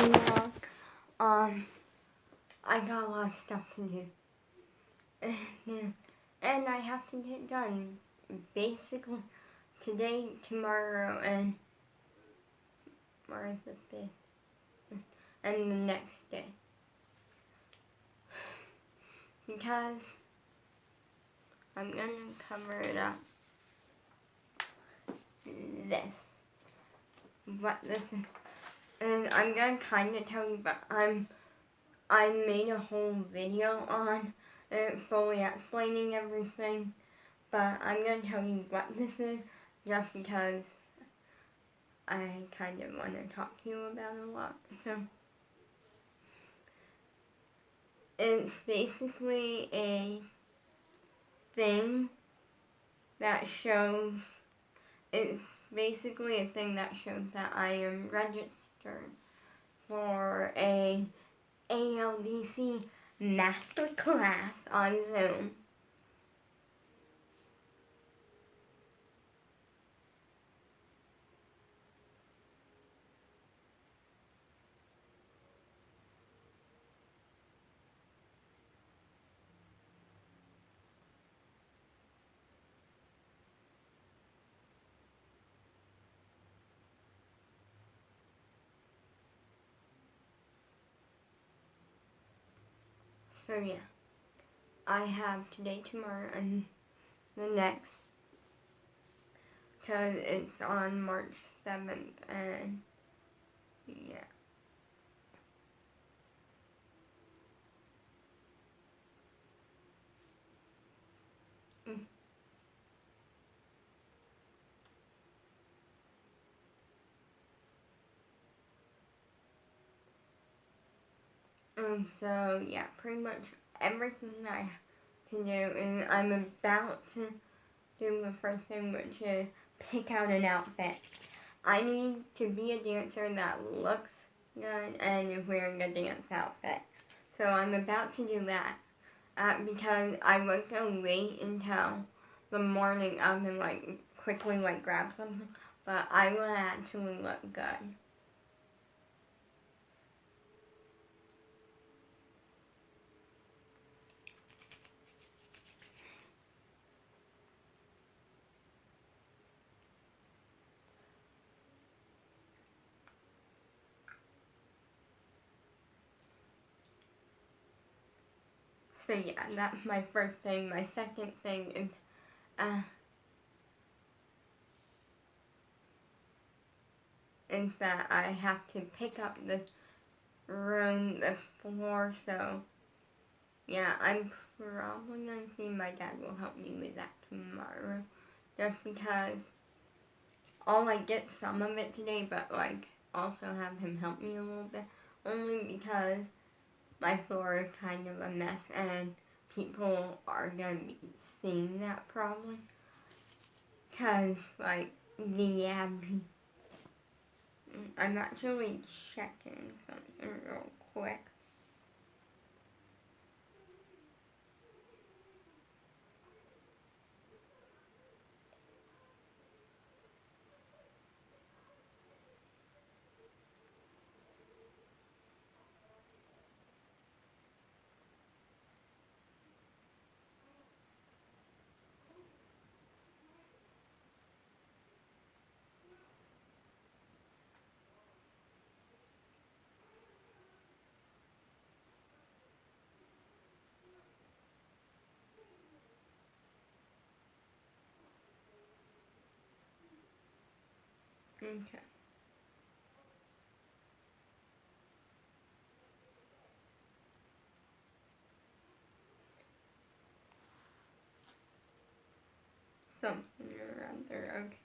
too long. I got a lot of stuff to do. And I have to get done basically today, tomorrow, and March the 5th, and the next day. Because I'm gonna cover it up. This. What this is. And I'm gonna kind of tell you, but I made a whole video on it, fully explaining everything. But I'm gonna tell you what this is, just because I kind of want to talk to you about it a lot. So, it's basically a thing that shows, it's basically a thing that shows that I am registered for a ALDC masterclass on Zoom. So yeah, I have today, tomorrow, and the next, because it's on March 7th, and yeah. And so yeah, pretty much everything that I can do, and I'm about to do the first thing, which is pick out an outfit. I need to be a dancer that looks good and is wearing a dance outfit. So I'm about to do that. Because I was gonna wait until the morning of and quickly grab something, but I will actually look good. So yeah, that's my first thing. My second thing is that I have to pick up the room, the floor, so yeah, I'm probably gonna see my dad will help me with that tomorrow, just because I'll get some of it today, but also have him help me a little bit, only because my floor is kind of a mess and people are gonna be seeing that probably, because I'm actually checking something real quick. Okay. Something around there, okay.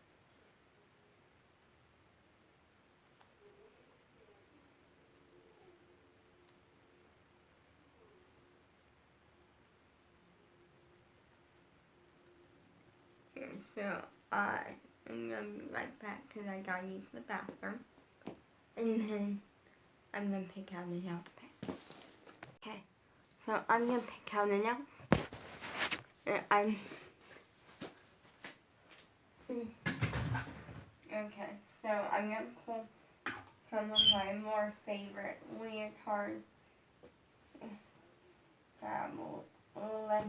Here, so I am gonna be right back because I gotta use the bathroom. And then I'm gonna pick out an outfit. Okay, so I'm gonna pick out an outfit. Okay, so I'm gonna pull some of my more favorite leotard fabrics, like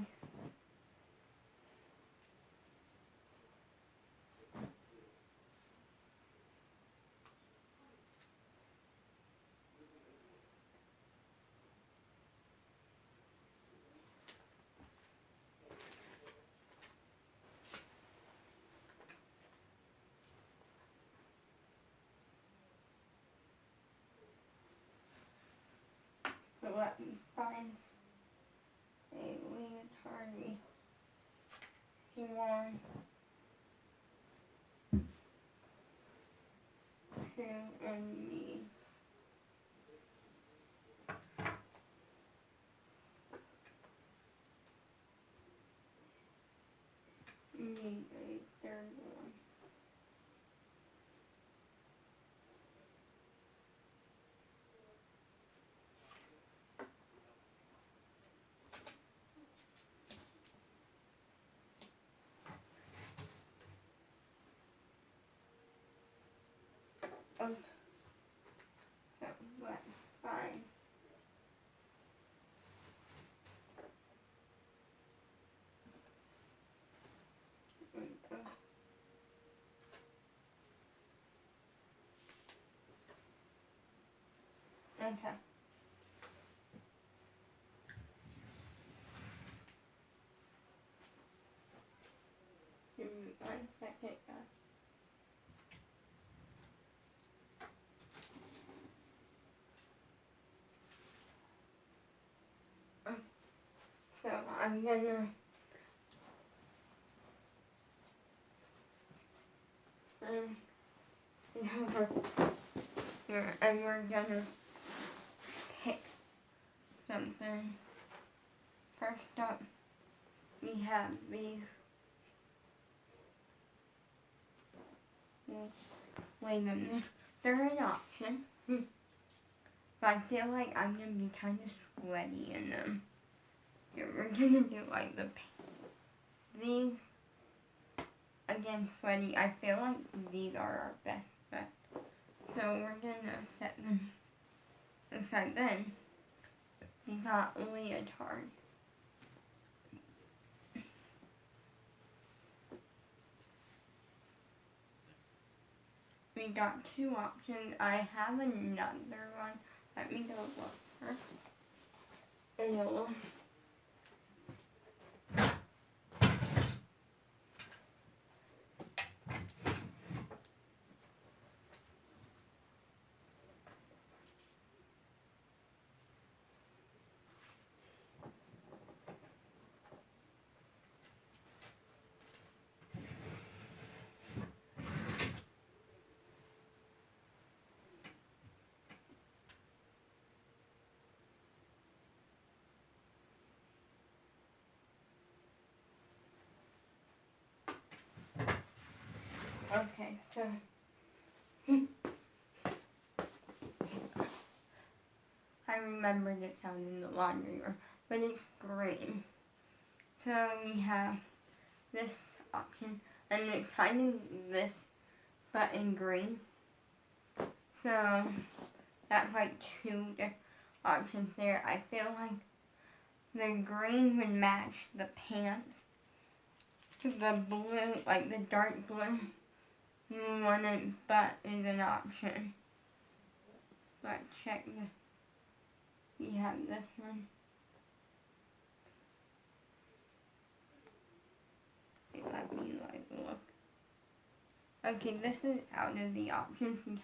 so let me find a leotard one, two, and me. Need a third one. Oh, so let's find okay. Give me 1 second, guys. So I'm gonna over here and we're gonna pick something. First up, we have these. Wait a minute. They're an option. But I feel like I'm gonna be kind of sweaty in them. Here, we're gonna do like these. Again, sweaty. I feel like these are our best bet. So we're gonna set them aside. Then we got leotard. We got two options. I have another one. Let me go look first. Ew. Okay, so I remembered it sound in the laundry room, but it's green. So we have this option, and it's kind of this, but in green. So that's like two options there. I feel like the green would match the pants. The blue, like the dark blue one, but is an option. Let's check this. We have this one. Let me look. Okay, this is out of the options.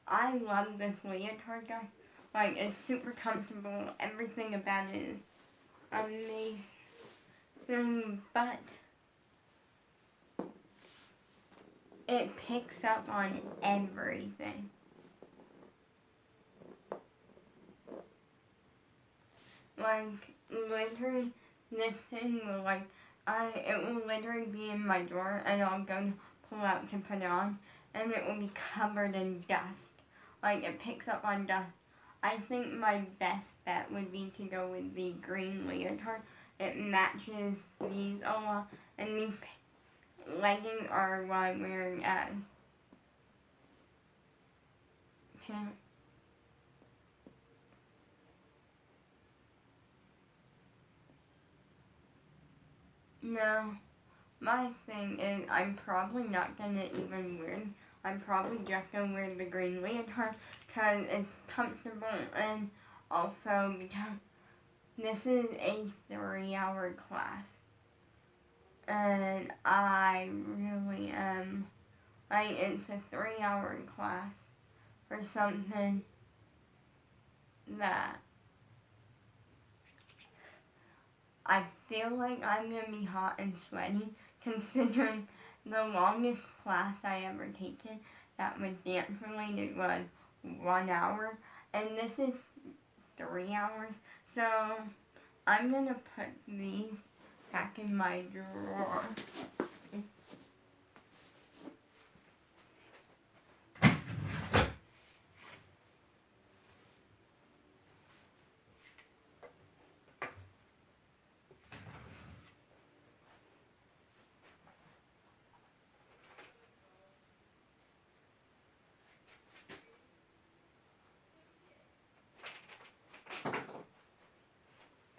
I love this leotard guy. Like, it's super comfortable. Everything about it is amazing. But it picks up on everything. Like, literally, this thing will it will literally be in my drawer, and I'll go to pull out to put it on, and it will be covered in dust. Like, it picks up on dust. I think my best bet would be to go with the green leotard. It matches these a lot, and these leggings are what I'm wearing as Now, my thing is I'm probably not gonna even wear, I'm probably just gonna wear the green leotard because it's comfortable and also because this is a 3-hour class. And I really am, like, it's a 3-hour class for something that I feel like I'm gonna be hot and sweaty considering the longest class I ever taken that was dance related was 1 hour and this is 3 hours. So I'm gonna put these back in my drawer.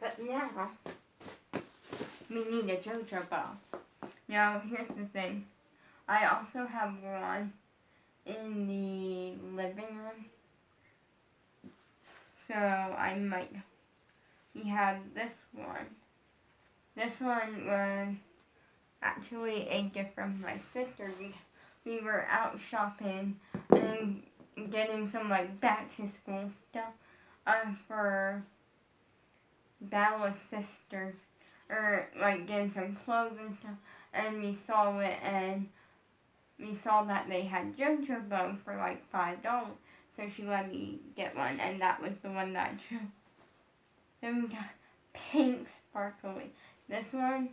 But now, we need a JoJo ball. Now, here's the thing. I also have one in the living room. So, I might. We have this one. This one was actually a gift from my sister. We were out shopping and getting some, like, back to school stuff for Bella's sister, or like getting some clothes and stuff, and we saw it, and we saw that they had JoJo Bone for like $5, so she let me get one, and that was the one that I chose. Then we got pink sparkly. This one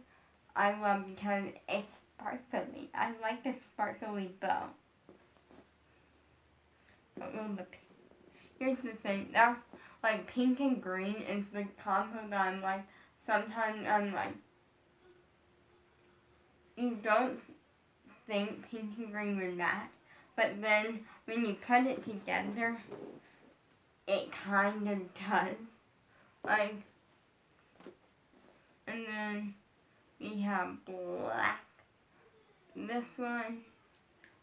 I love because it's sparkly. I like the sparkly bow. But here's the thing, now like pink and green is the combo that I'm like, sometimes I'm like, you don't think pink and green were match, but then when you put it together, it kind of does. Like, and then we have black. This one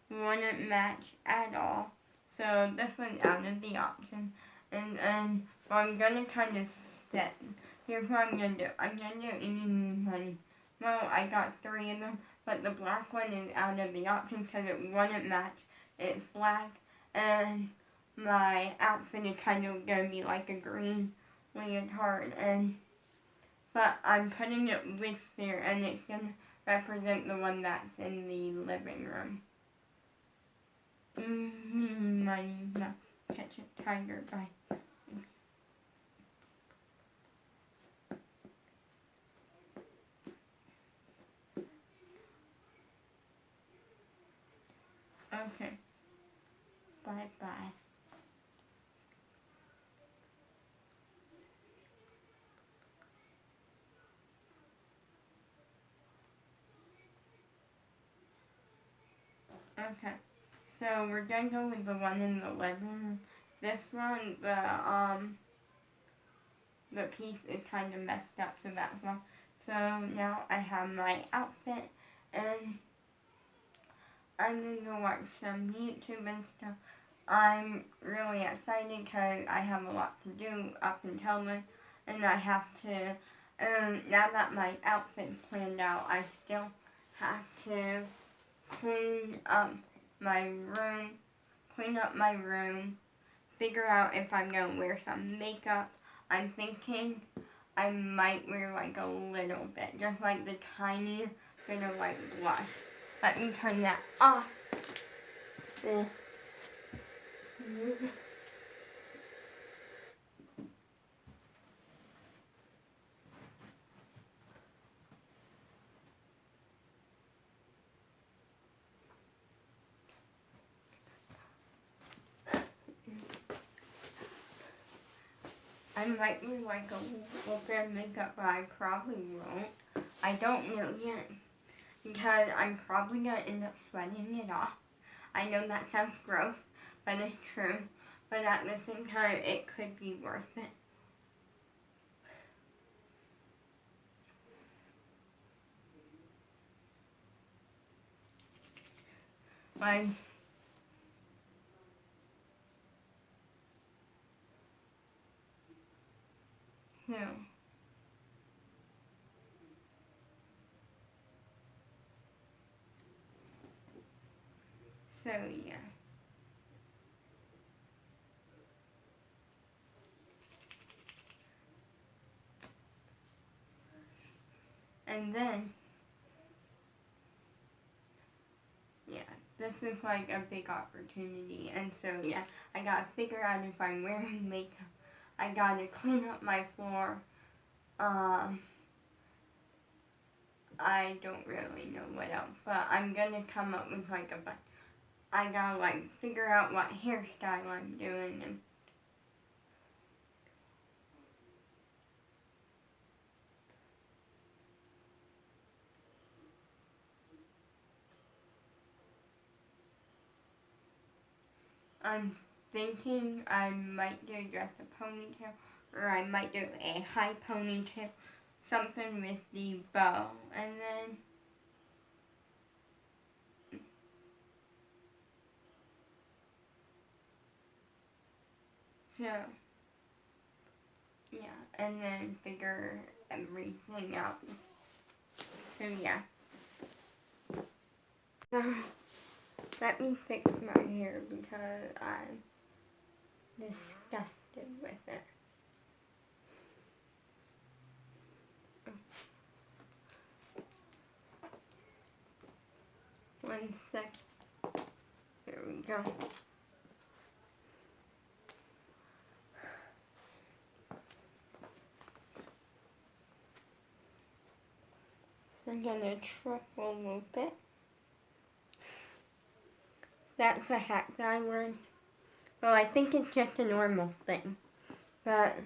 wouldn't match at all, so this one's out of the option. And I'm gonna kind of set. Here's what I'm gonna do. I'm gonna do any money. Well, I got 3 of them, but the black one is out of the option because it wouldn't match. It's black, and my outfit is kind of gonna be like a green leotard, but I'm putting it with there, and it's gonna represent the one that's in the living room. Money, no, catch a tiger by. Okay. Bye-bye. Okay. So we're gonna go with the one in the living room. This one, the piece is kind of messed up, so that's why. So now I have my outfit, and I'm gonna go watch some YouTube and stuff. I'm really excited because I have a lot to do up until then, and I have to, now that my outfit's planned out, I still have to clean up my room, figure out if I'm gonna wear some makeup. I'm thinking I might wear like a little bit, just like the tiny bit of like blush. Let me turn that off. I might wear like a little bit of makeup, but I probably won't. I don't know yet, because I'm probably gonna end up sweating it off. I know that sounds gross, but it's true. But at the same time, it could be worth it. Like, so, yeah. And then, yeah, this is like a big opportunity. And so, yeah, I gotta figure out if I'm wearing makeup. I gotta clean up my floor. I don't really know what else, but I'm gonna come up with like a bunch. I gotta like figure out what hairstyle I'm doing and I'm thinking I might do just a ponytail or I might do a high ponytail, something with the bow, and then so yeah, and then figure everything out. So yeah. So let me fix my hair because I'm disgusted with it. One sec. There we go. I'm gonna triple loop it. That's a hack that I learned. Well, I think it's just a normal thing. But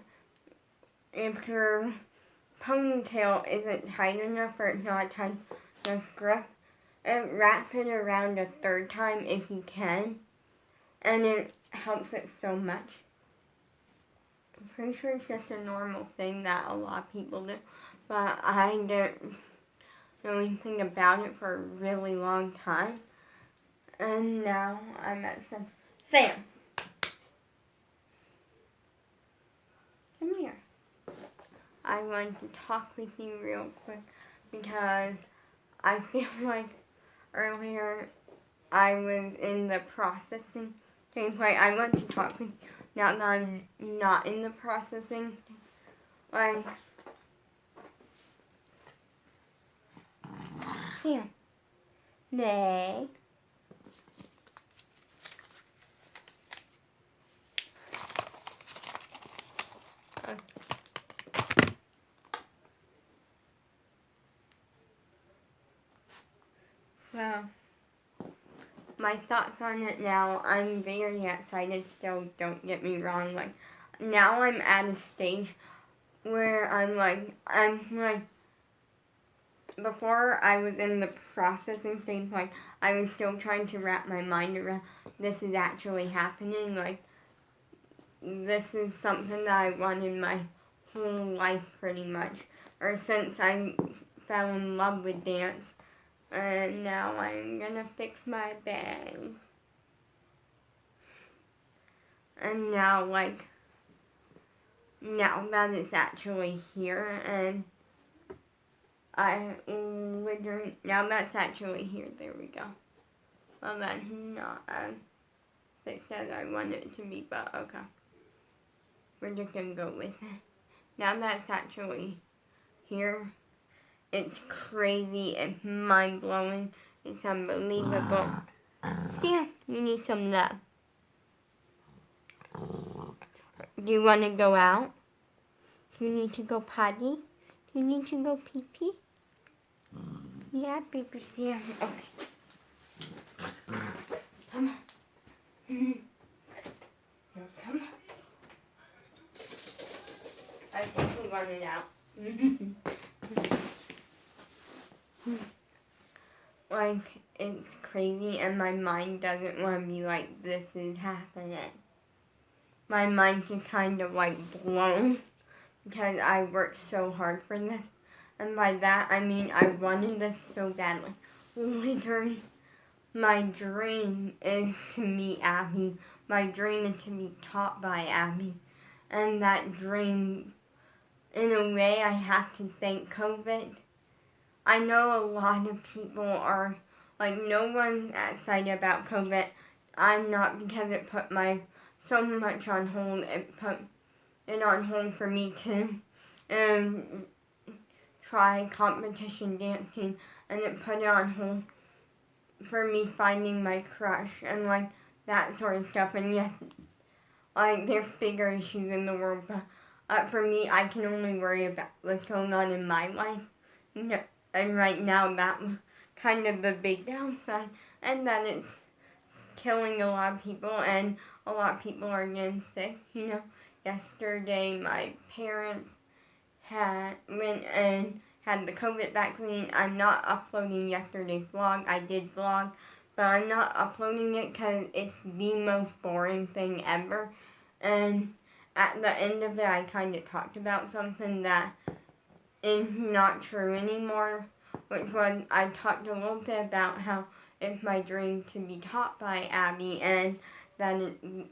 if your ponytail isn't tight enough or it's not tight enough grip, wrap it around a third time if you can. And it helps it so much. I'm pretty sure it's just a normal thing that a lot of people do. But I didn't know anything about it for a really long time. And now I'm at Sam, come here. I want to talk with you real quick because I feel like earlier I was in the processing stage. Like, I want to talk with you now that I'm not in the processing. Like, Sam, Nay. So, my thoughts on it now, I'm very excited still, don't get me wrong. Like, now I'm at a stage where I'm like, before I was in the processing stage, like, I was still trying to wrap my mind around this is actually happening. Like, this is something that I wanted my whole life pretty much, or since I fell in love with dance. And now I'm gonna fix my bag. And now, like, now that it's actually here, and I literally, now that's actually here, there we go. Well, that's not as fixed as I wanted it to be, but okay. We're just gonna go with it. Now that's actually here, it's crazy, it's mind-blowing, it's unbelievable. Stan, you need some love. Do you want to go out? Do you need to go potty? Do you need to go pee-pee? Yeah, baby Stan. Okay. Come on. Here, come on. I think we want it out. Like, it's crazy and my mind doesn't want to be like, this is happening. My mind's just kind of like blown because I worked so hard for this. And by that, I mean I wanted this so badly. Literally, my dream is to meet Abby. My dream is to be taught by Abby. And that dream, in a way, I have to thank COVID. I know a lot of people are, like, no one's excited about COVID. I'm not, because it put so much on hold. It put it on hold for me to try competition dancing, and it put it on hold for me finding my crush and, like, that sort of stuff. And yes, like, there's bigger issues in the world, but for me, I can only worry about what's going on in my life. And right now, that was kind of the big downside, and that it's killing a lot of people, and a lot of people are getting sick. Yesterday my parents went and had the COVID vaccine. I'm not uploading yesterday's vlog. I did vlog, but I'm not uploading it because it's the most boring thing ever. And at the end of it, I kind of talked about something that is not true anymore, which was I talked a little bit about how it's my dream to be taught by Abby, and that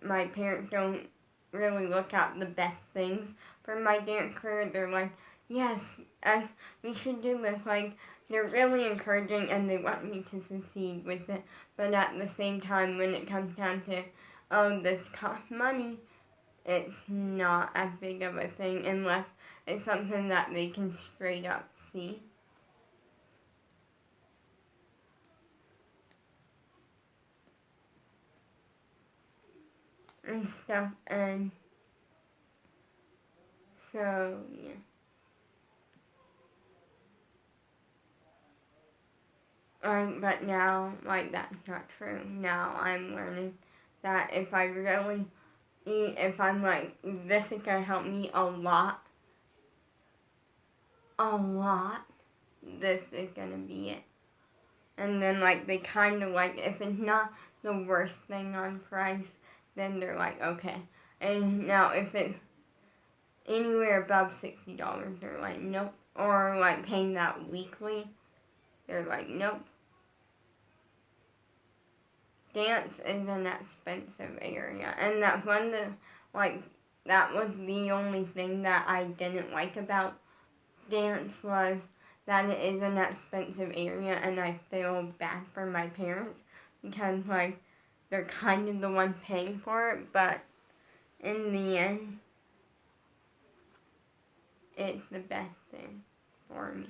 my parents don't really look at the best things for my dance career. They're like, yes, we should do this. Like, they're really encouraging and they want me to succeed with it. But at the same time, when it comes down to, this costs money, it's not as big of a thing unless it's something that they can straight up see. And stuff, and so, yeah. But now, like, that's not true. Now I'm learning that if I'm like, this is gonna help me a lot, this is gonna be it. And then, like, they kind of, like, if it's not the worst thing on price, then they're like, okay. And now if it's anywhere above $60, they're like, nope. Or, like, paying that weekly, they're like, nope. Dance is an expensive area, and that was the only thing that I didn't like about dance, was that it is an expensive area, and I feel bad for my parents because, like, they're kind of the one paying for it, but in the end, it's the best thing for me.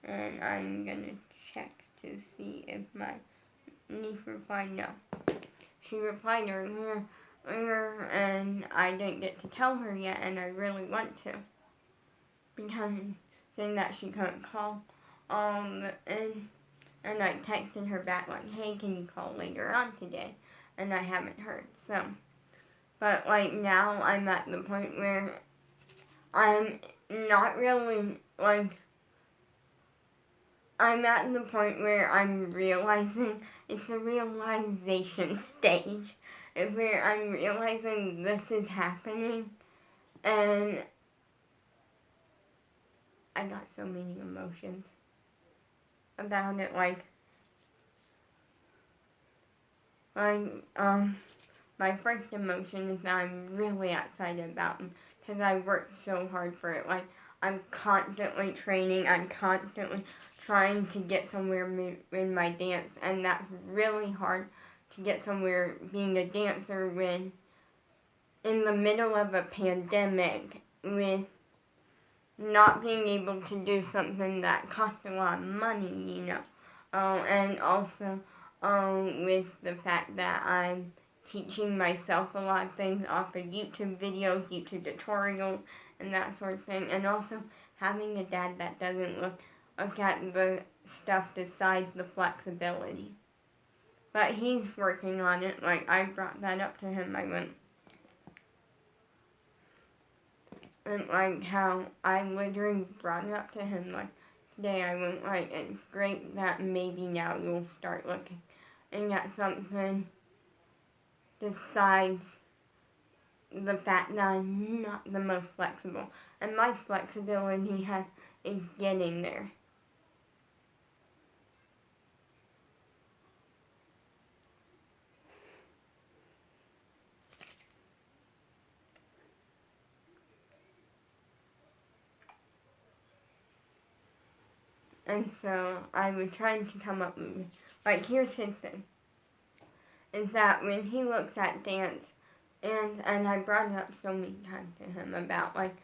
And I'm gonna check to see if my niece replied no. She replied earlier, and I didn't get to tell her yet, and I really want to, because saying that she couldn't call, and I texted her back like, hey, can you call later on today? And I haven't heard, so. But, like, now I'm at the point where I'm not really, like, I'm at the point where I'm realizing, it's the realization stage, where I'm realizing this is happening, and I got so many emotions about it, like, my first emotion is that I'm really excited about it, because I worked so hard for it. Like, I'm constantly training, I'm constantly trying to get somewhere in my dance, and that's really hard to get somewhere being a dancer when in the middle of a pandemic, with not being able to do something that costs a lot of money, and also with the fact that I'm teaching myself a lot of things off of YouTube videos, YouTube tutorials, and that sort of thing, and also having a dad that doesn't look at the stuff besides the flexibility. But he's working on it. Like, I brought that up to him. I went, and like how I literally brought it up to him, like, today. I went, like, it's great that maybe now you'll start looking at something besides the fact that I'm not the most flexible, and my flexibility is getting there. And so I was trying to come up with, like, here's his thing, is that when he looks at dance, and I brought it up so many times to him about, like,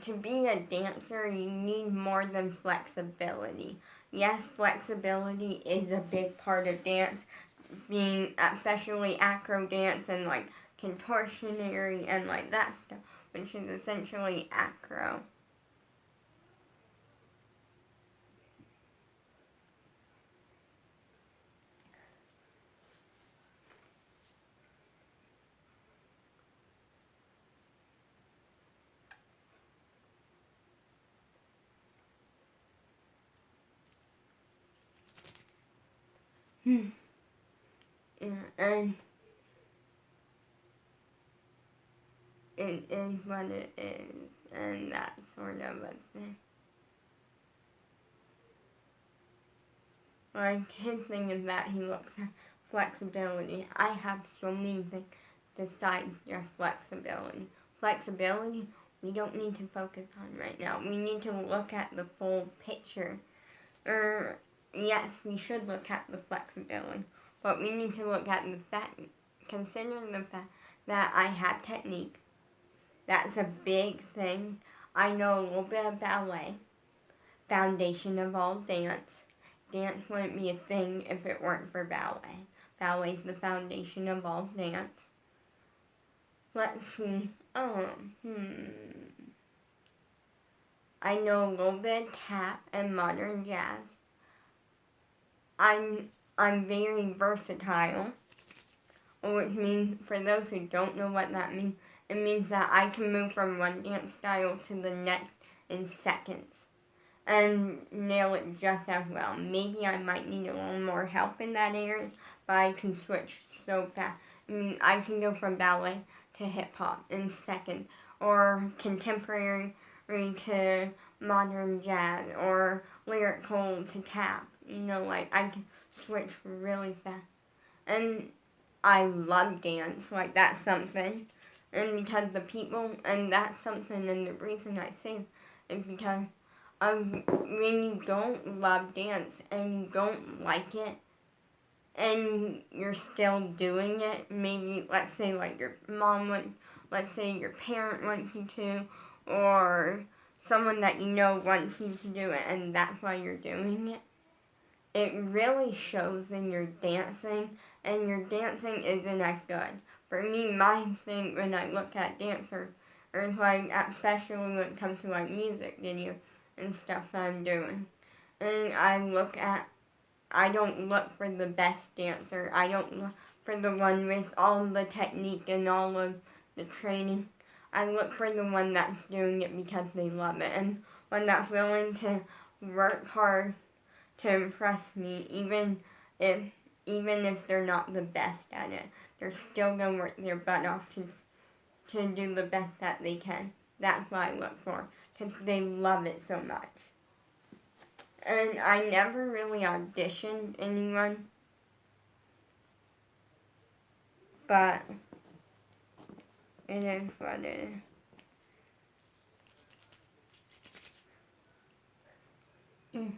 to be a dancer, you need more than flexibility. Yes, flexibility is a big part of dance, being especially acro dance and like contortionary and like that stuff, which is essentially acro. Yeah, and it is what it is, and that sort of a thing. Like, his thing is that he looks at flexibility. I have so many things besides just flexibility. Flexibility, we don't need to focus on right now. We need to look at the full picture. Yes, we should look at the flexibility, but we need to look at the fact, considering the fact that I have technique. That's a big thing. I know a little bit of ballet, foundation of all dance. Dance wouldn't be a thing if it weren't for ballet. Ballet's the foundation of all dance. Let's see. I know a little bit of tap and modern jazz. I'm very versatile, which means, for those who don't know what that means, it means that I can move from one dance style to the next in seconds and nail it just as well. Maybe I might need a little more help in that area, but I can switch so fast. I mean, I can go from ballet to hip hop in seconds, or contemporary to modern jazz, or lyrical to tap. You know, like, I can switch really fast. And I love dance, like, that's something. And because the people, and that's something, and the reason I say it is because when you don't love dance and you don't like it, and you're still doing it, maybe, let's say, like, your mom wants, let's say your parent wants you to, or someone that you know wants you to do it, and that's why you're doing it, it really shows in your dancing, and your dancing isn't as good. For me, my thing when I look at dancers, or like, especially when it comes to like music videos and stuff that I'm doing, and I don't look for the best dancer. I don't look for the one with all the technique and all of the training. I look for the one that's doing it because they love it, and one that's willing to work hard to impress me, even if they're not the best at it. They're still gonna work their butt off to do the best that they can. That's what I look for, because they love it so much. And I never really auditioned anyone, but it is what it is.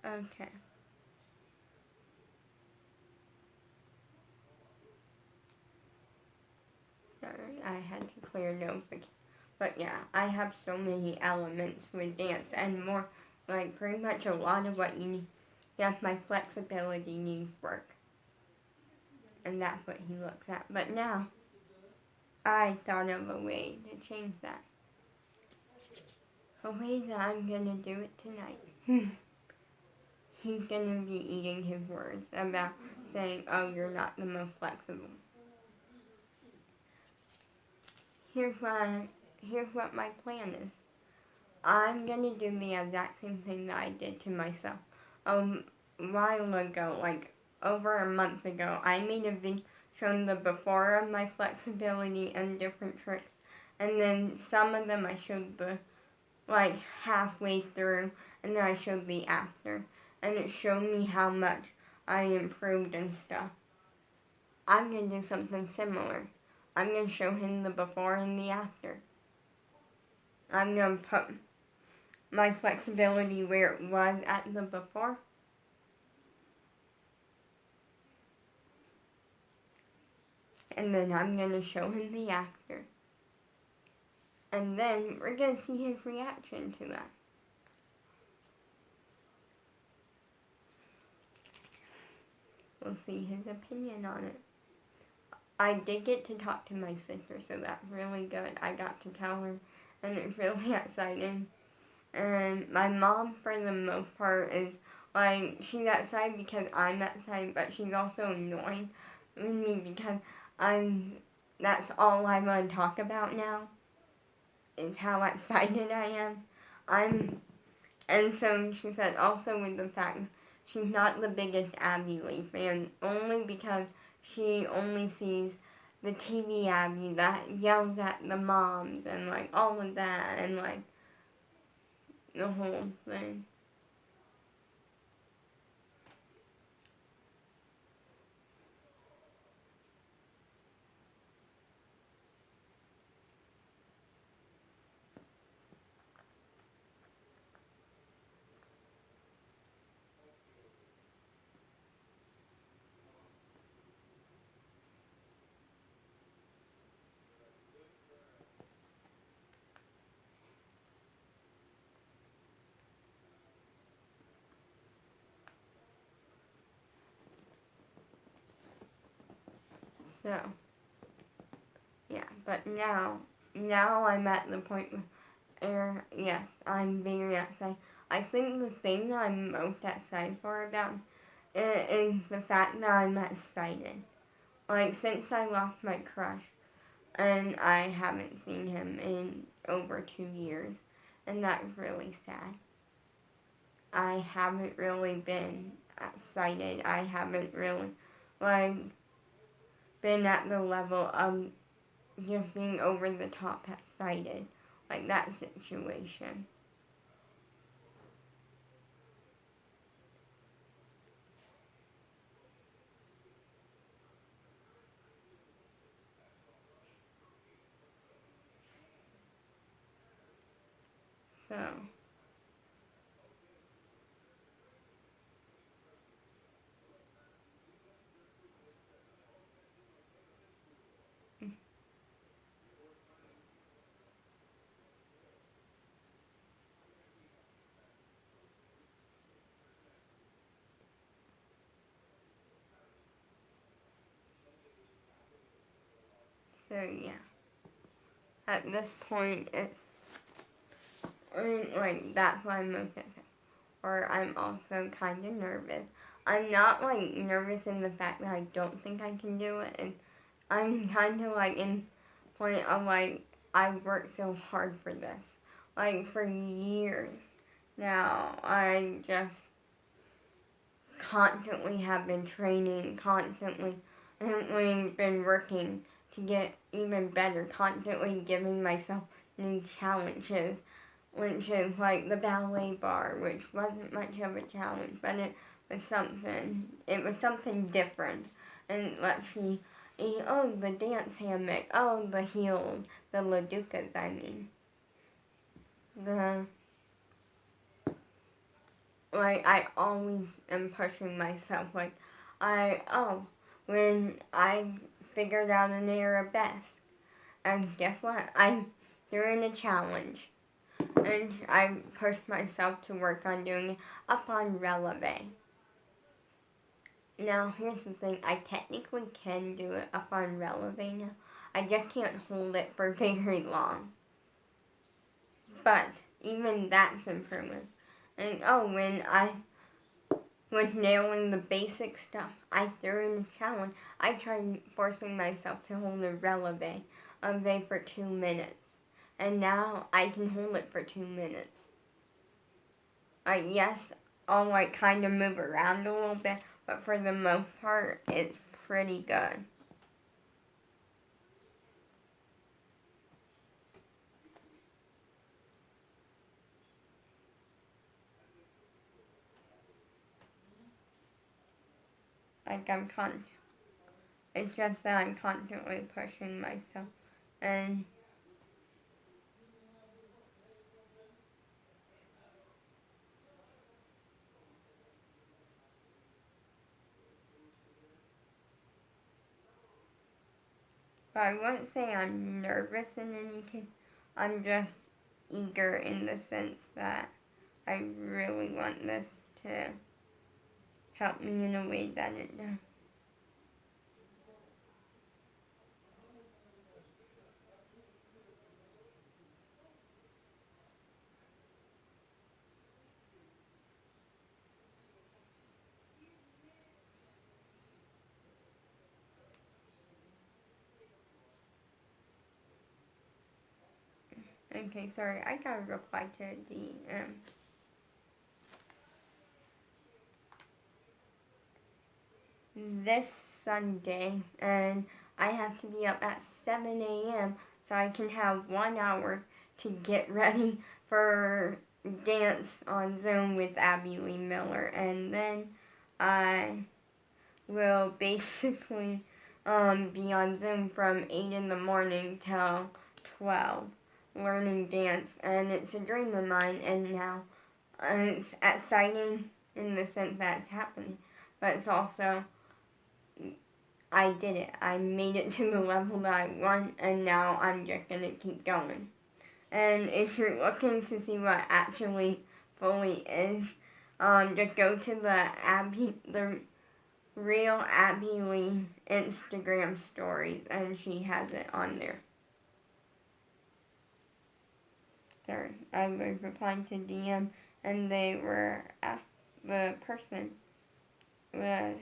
Okay. Sorry, I had to clear notification. But yeah, I have so many elements with dance and more, like pretty much a lot of what you need. Yes, my flexibility needs work. And that's what he looks at. But now, I thought of a way to change that. A way that I'm gonna do it tonight. He's gonna be eating his words about saying, oh, you're not the most flexible. Here's what my plan is. I'm gonna do the exact same thing that I did to myself. A while ago, like over a month ago, I made a video showed the before of my flexibility and different tricks. And then some of them I showed the like halfway through, and then I showed the after. And it showed me how much I improved and stuff. I'm going to do something similar. I'm going to show him the before and the after. I'm going to put my flexibility where it was at the before. And then I'm going to show him the after. And then we're going to see his reaction to that. We'll see his opinion on it. I did get to talk to my sister, so that's really good. I got to tell her, and it's really exciting. And my mom, for the most part, is like, she's excited because I'm excited, but she's also annoyed with me because that's all I want to talk about now, is how excited I am. And so she said also with the fact she's not the biggest Abby Lee fan, only because she only sees the TV Abby that yells at the moms and like all of that and like the whole thing. So yeah, but now I'm at the point where yes, I'm very excited. I think the thing that I'm most excited for about is the fact that I'm excited. Like, since I lost my crush, and I haven't seen him in over 2 years, and that's really sad. I haven't really been excited. I haven't really, like, been at the level of just being over the top excited, like that situation. So, so yeah. At this point, it's, like, that's why I'm most excited. Or I'm also kind of nervous. I'm not, like, nervous in the fact that I don't think I can do it. And I'm kind of, like, in point of, like, I worked so hard for this. Like, for years now, I just constantly have been training, constantly been working to get even better, constantly giving myself new challenges, which is like the ballet bar, which wasn't much of a challenge, but it was something different. And let's see, oh, the dance hammock, oh, the heels, the Laducas, I mean. I always am pushing myself, when I figured out an arabesque, and guess what, I threw in a challenge, and I pushed myself to work on doing it up on releve. Now, here's the thing, I technically can do it up on releve now, I just can't hold it for very long, but even that's improvement. And when I was nailing the basic stuff, I threw in a challenge. I tried forcing myself to hold a releve for 2 minutes. And now I can hold it for 2 minutes. Yes, I'll kind of move around a little bit, but for the most part, it's pretty good. like it's just that I'm constantly pushing myself, and but I wouldn't say I'm nervous in any case. I'm just eager in the sense that I really want this to help me in a way that it does. Okay, sorry, I gotta reply to this Sunday, and I have to be up at 7 a.m. so I can have 1 hour to get ready for dance on Zoom with Abby Lee Miller, and then I will basically be on Zoom from 8 in the morning till 12 learning dance, and it's a dream of mine, and now it's exciting in the sense that it's happening, but it's also I did it. I made it to the level that I want, and now I'm just gonna keep going. And if you're looking to see what actually fully is, just go to the real Abby Lee Instagram stories, and she has it on there. Sorry, I was replying to DM, and they were the person was.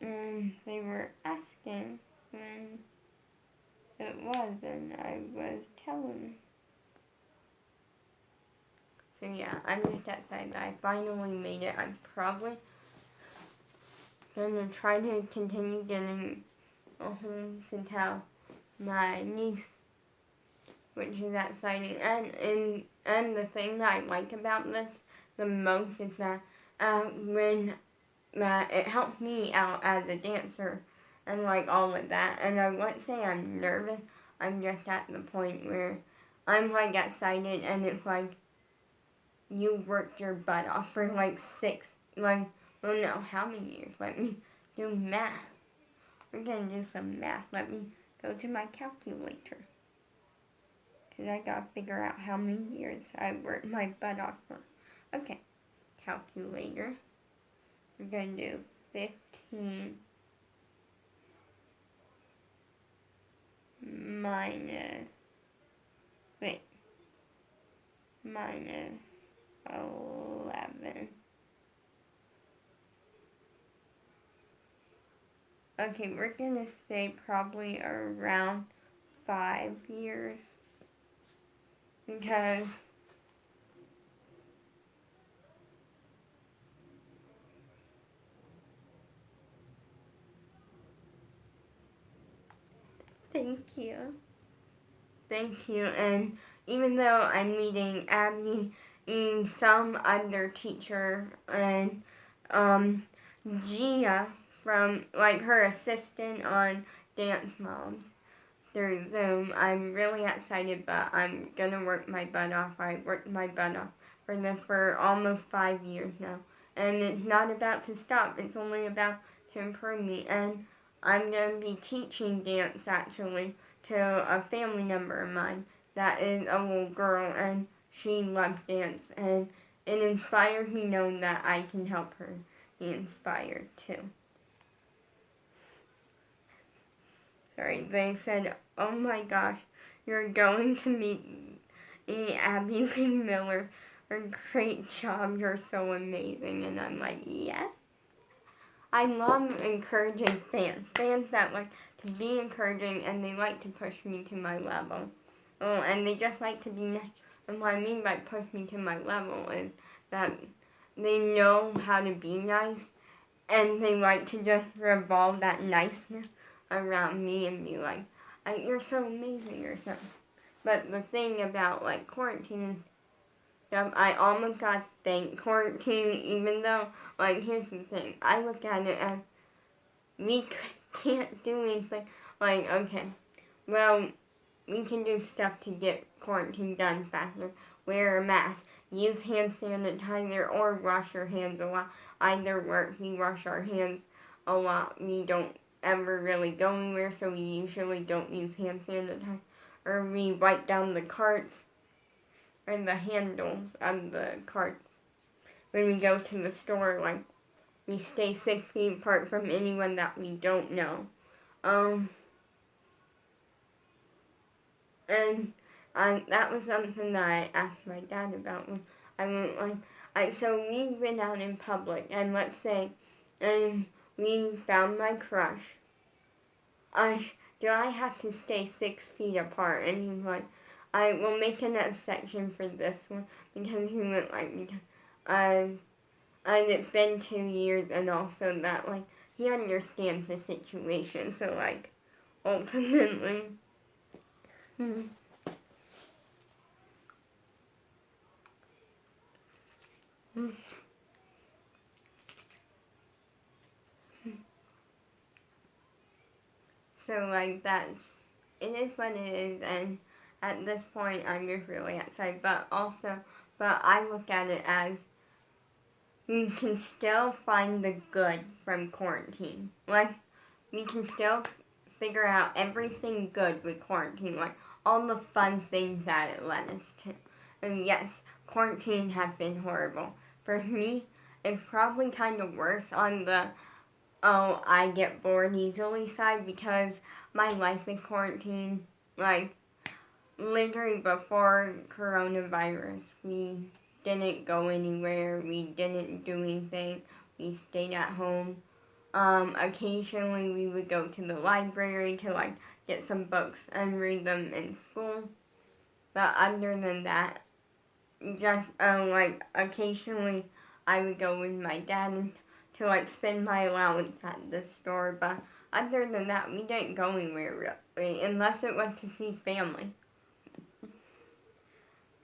And they were asking when it was, and I was telling. So yeah, I'm just excited that I finally made it. I'm probably gonna try to continue getting a home to tell my niece, which is exciting. And the thing that I like about this the most is that when it helped me out as a dancer and like all of that. And I wouldn't say I'm nervous. I'm just at the point where I'm like excited, and it's like you worked your butt off for like I don't know how many years. Let me do math. We're gonna do some math. Let me go to my calculator. Because I gotta figure out how many years I worked my butt off for. Okay, calculator. We're gonna do 15 minus 11. Okay, we're gonna say probably around 5 years. Because thank you. Thank you. And even though I'm meeting Abby and some other teacher and Gia from like her assistant on Dance Moms through Zoom, I'm really excited, but I'm gonna work my butt off. I worked my butt off for this for almost 5 years now. And it's not about to stop, it's only about to improve me. And I'm gonna be teaching dance actually to a family member of mine that is a little girl, and she loves dance, and it inspires me knowing that I can help her be inspired too. Sorry, they said, oh my gosh, you're going to meet Abby Lee Miller. Great job, you're so amazing. And I'm like, yes. I love encouraging fans that like to be encouraging, and they like to push me to my level. Oh, and they just like to be nice. And what I mean by push me to my level is that they know how to be nice, and they like to just revolve that niceness around me and be like, like, you're so amazing or something. But the thing about, like, quarantine and stuff, I almost got to thank quarantine, even though, like, here's the thing. I look at it as we can't do anything. Like, okay, well, we can do stuff to get quarantine done faster. Wear a mask, use hand sanitizer, or wash your hands a lot. Either works. We wash our hands a lot. We don't ever really go anywhere, so we usually don't use hand sanitizer. Or we wipe down the carts or the handles of the carts when we go to the store. Like, we stay 6 feet apart from anyone that we don't know. And that was something that I asked my dad about when I went, like, so we've been out in public, and let's say, and we found my crush. Do I have to stay 6 feet apart? And he's like, I will make an exception for this one, because he went, like, and it's been 2 years, and also that, like, he understands the situation, so, like, ultimately, so, like, it is what it is, and at this point, I'm just really excited, but I look at it as we can still find the good from quarantine. Like, we can still figure out everything good with quarantine, like, all the fun things that it led us to. And yes, quarantine has been horrible. For me, it's probably kind of worse on the I get bored easily side, because my life in quarantine, like, literally before coronavirus, we didn't go anywhere, we didn't do anything, we stayed at home. Occasionally we would go to the library to, like, get some books and read them in school. But other than that, just, like, occasionally I would go with my dad to, like, spend my allowance at the store. But other than that, we didn't go anywhere really, unless it was to see family.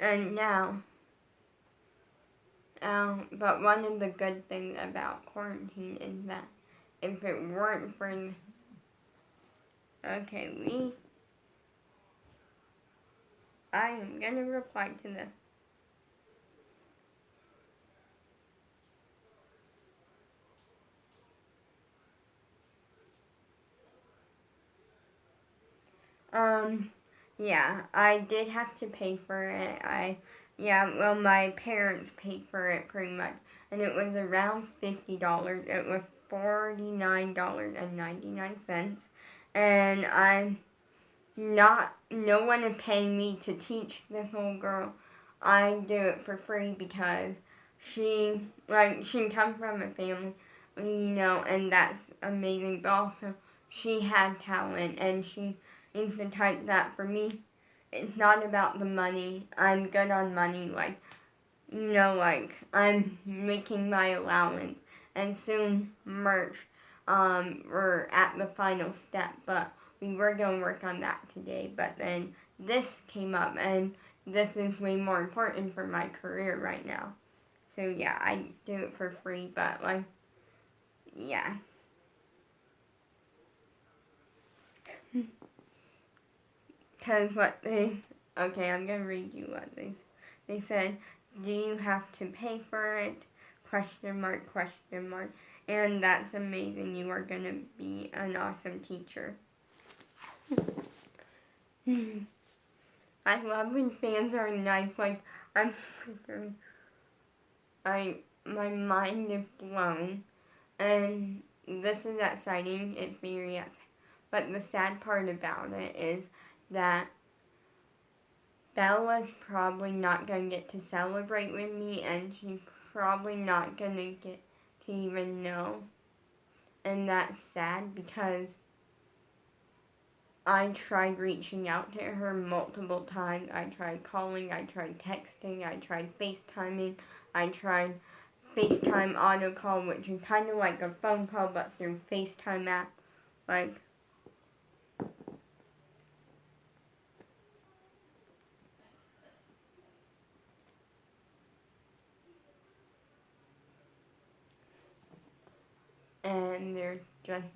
And now, but one of the good things about quarantine is that if it weren't for, I am gonna reply to this. Yeah, I did have to pay for it. My parents paid for it pretty much, and it was around $50. It was $49.99, and no one is paying me to teach this little girl. I do it for free because she comes from a family, and that's amazing, but also she had talent, and she is the type that, for me, it's not about the money. I'm good on money, I'm making my allowance, and soon merch, we're at the final step, but we were going to work on that today, but then this came up, and this is way more important for my career right now. So yeah, I do it for free, but yeah. Because I'm going to read you what they said. Do you have to pay for it? Question mark, question mark. And that's amazing. You are going to be an awesome teacher. I love when fans are nice. Like, my mind is blown. And this is exciting. It's very exciting. But the sad part about it is that Bella's probably not going to get to celebrate with me, and she's probably not going to get to even know. And that's sad because I tried reaching out to her multiple times. I tried calling, I tried texting, I tried FaceTiming, I tried FaceTime auto call, which is kind of like a phone call but through FaceTime app. and they're just,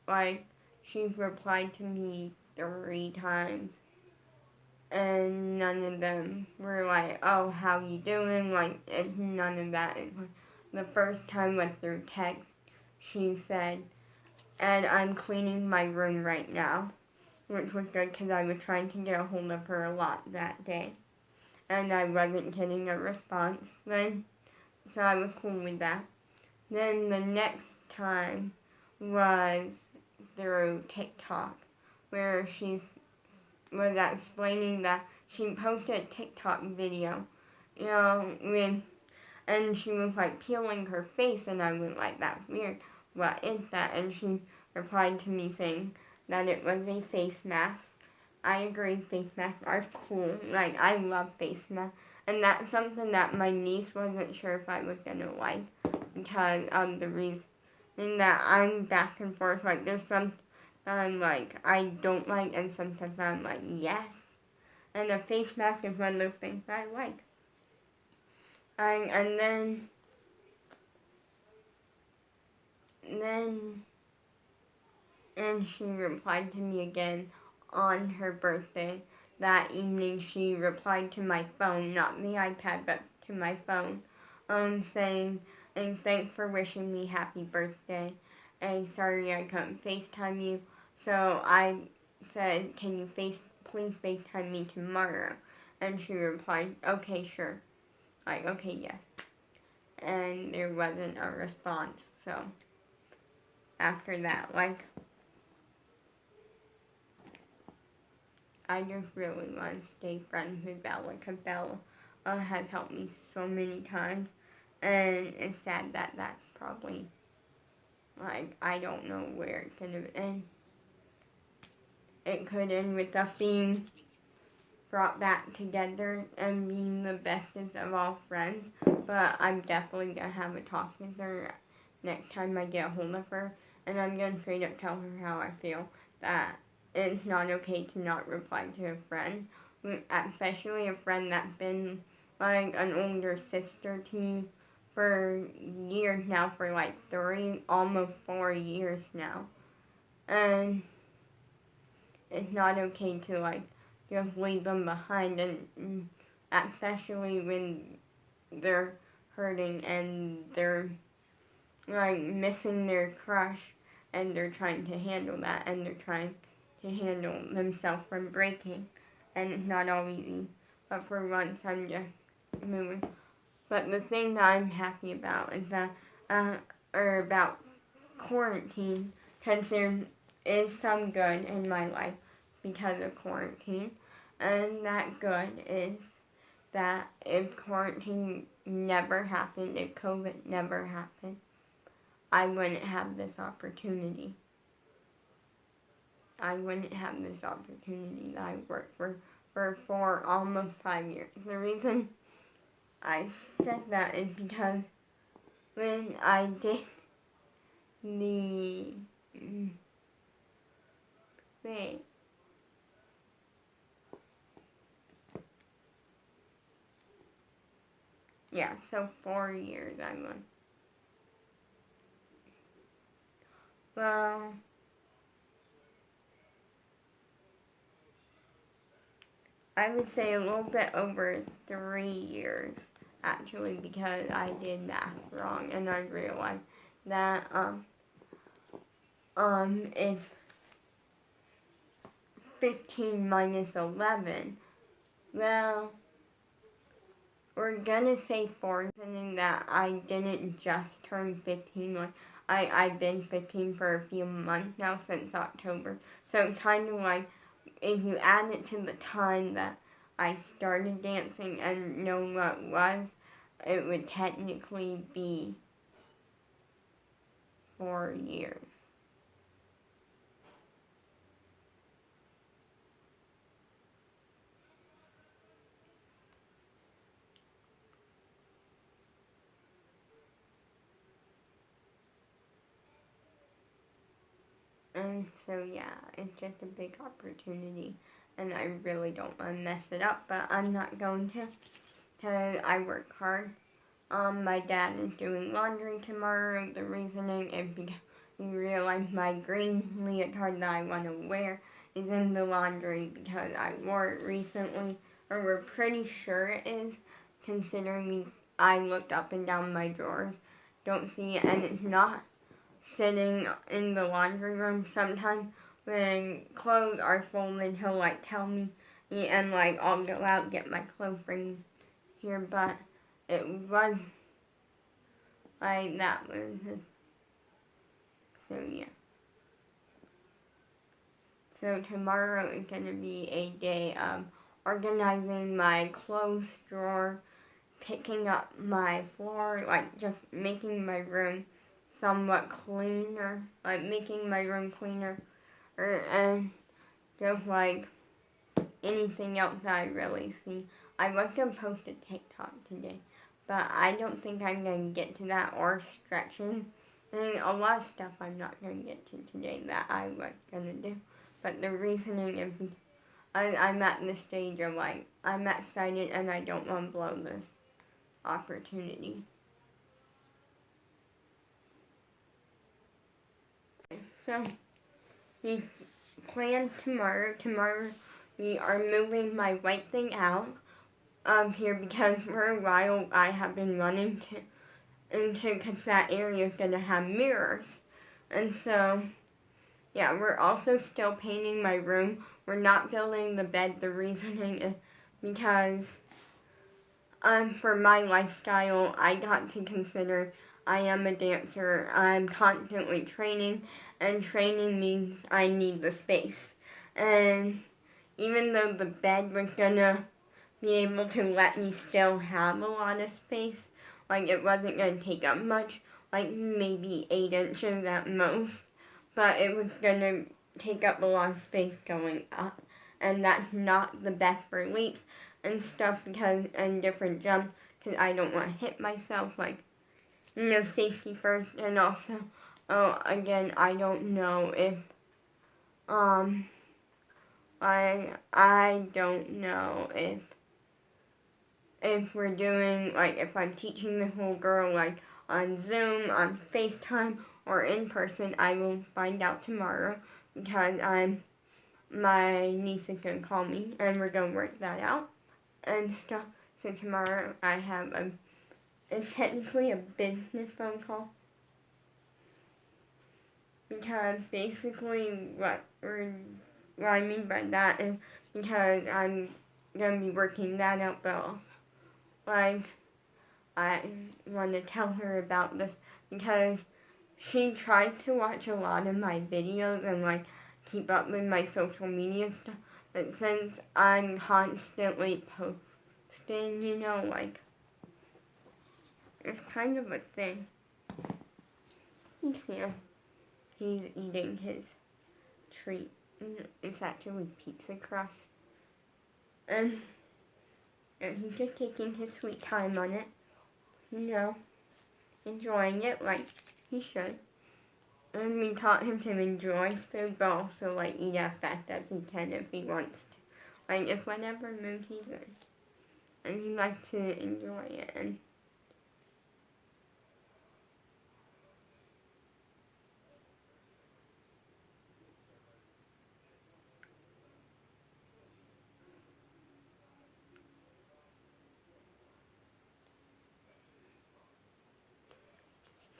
like, she's replied to me 3 times, and none of them were like, oh, how you doing? Like, it's none of that. The first time was through text. She said, and I'm cleaning my room right now, which was good because I was trying to get a hold of her a lot that day, and I wasn't getting a response then, so I was cool with that. Then the next time was through TikTok, where she was explaining that she posted a TikTok video, and she was like peeling her face, and I was like, that's weird. What is that? And she replied to me saying that it was a face mask. I agree, face masks are cool. Like, I love face masks. And that's something that my niece wasn't sure if I was gonna like, because of the reason that I'm back and forth. Like, there's some that I'm like, I don't like, and sometimes I'm like, yes. And a face mask is one of those things I like. And then she replied to me again on her birthday. That evening she replied to my phone, not the iPad, but to my phone, saying, and thanks for wishing me happy birthday. And sorry I couldn't FaceTime you. So I said, can you please FaceTime me tomorrow? And she replied, okay, sure. Like, okay, yes. And there wasn't a response, so after that, like, I just really want to stay friends with Bella, because Bella has helped me so many times, and it's sad that that's probably, like, I don't know where it's going to end. It could end with us being brought back together and being the bestest of all friends, but I'm definitely going to have a talk with her next time I get a hold of her, and I'm going to straight up tell her how I feel, that it's not okay to not reply to a friend, especially a friend that's been like an older sister to you for years now, for like 3, almost 4 years now. And it's not okay to like just leave them behind, and especially when they're hurting and they're like missing their crush, and they're trying to handle that, and they're trying to handle themselves from breaking, and it's not all easy. But for once, I'm just moving. But the thing that I'm happy about is that, or about quarantine, because there is some good in my life because of quarantine, and that good is that if quarantine never happened, if COVID never happened, I wouldn't have this opportunity. I wouldn't have this opportunity that I worked for almost 5 years. The reason I said that is because when I did the wait. Yeah, so 4 years I went. Well, I would say a little bit over 3 years, actually, because I did math wrong, and I realized that, if 15 minus 11, well, we're gonna say 4, meaning that I didn't just turn 15, like, I've been 15 for a few months now, since October, so it's kind of like, if you add it to the time that I started dancing and know what it was, it would technically be 4 years. And so yeah, it's just a big opportunity, and I really don't want to mess it up, but I'm not going to, because I work hard. My dad is doing laundry tomorrow. The reasoning is because realize my green leotard that I want to wear is in the laundry because I wore it recently, or we're pretty sure it is, considering I looked up and down my drawers, don't see it, and it's not sitting in the laundry room. Sometimes when clothes are folded, he'll like tell me, and like I'll go out get my clothes, bring here, but it was like that was his. So yeah. So tomorrow is gonna be a day of organizing my clothes drawer, picking up my floor, like just making my room somewhat cleaner, like making my room cleaner, and just like anything else that I really see. I was gonna post a TikTok today, but I don't think I'm gonna get to that, or stretching. And a lot of stuff I'm not gonna get to today that I was gonna do. But the reasoning is I'm at the stage of like, I'm excited and I don't want to blow this opportunity. So, we plan tomorrow we are moving my white thing out of here because for a while I have been running into because that area is going to have mirrors. And so, yeah, we're also still painting my room. We're not building the bed. The reasoning is because for my lifestyle, I got to consider I am a dancer. I'm constantly training, and training means I need the space. And even though the bed was gonna be able to let me still have a lot of space, like it wasn't gonna take up much, like maybe 8 inches at most, but it was gonna take up a lot of space going up, and that's not the best for leaps and stuff because and different jumps because I don't want to hit myself, like safety first. And also again, I don't know if I don't know if we're doing, like, if I'm teaching the whole girl like on Zoom, on FaceTime, or in person. I will find out tomorrow because my niece is gonna call me and we're gonna work that out and stuff. So tomorrow I have it's technically a business phone call because basically what I mean by that is because I'm gonna be working that out, but like I want to tell her about this because she tried to watch a lot of my videos and like keep up with my social media stuff, but since I'm constantly posting, like, it's kind of a thing. He's here. He's eating his treat. It's actually pizza crust. And he's just taking his sweet time on it. Enjoying it like he should. And we taught him to enjoy food, but also like eat as fast as he can if he wants to. Like if whatever mood he's in. And he likes to enjoy it. And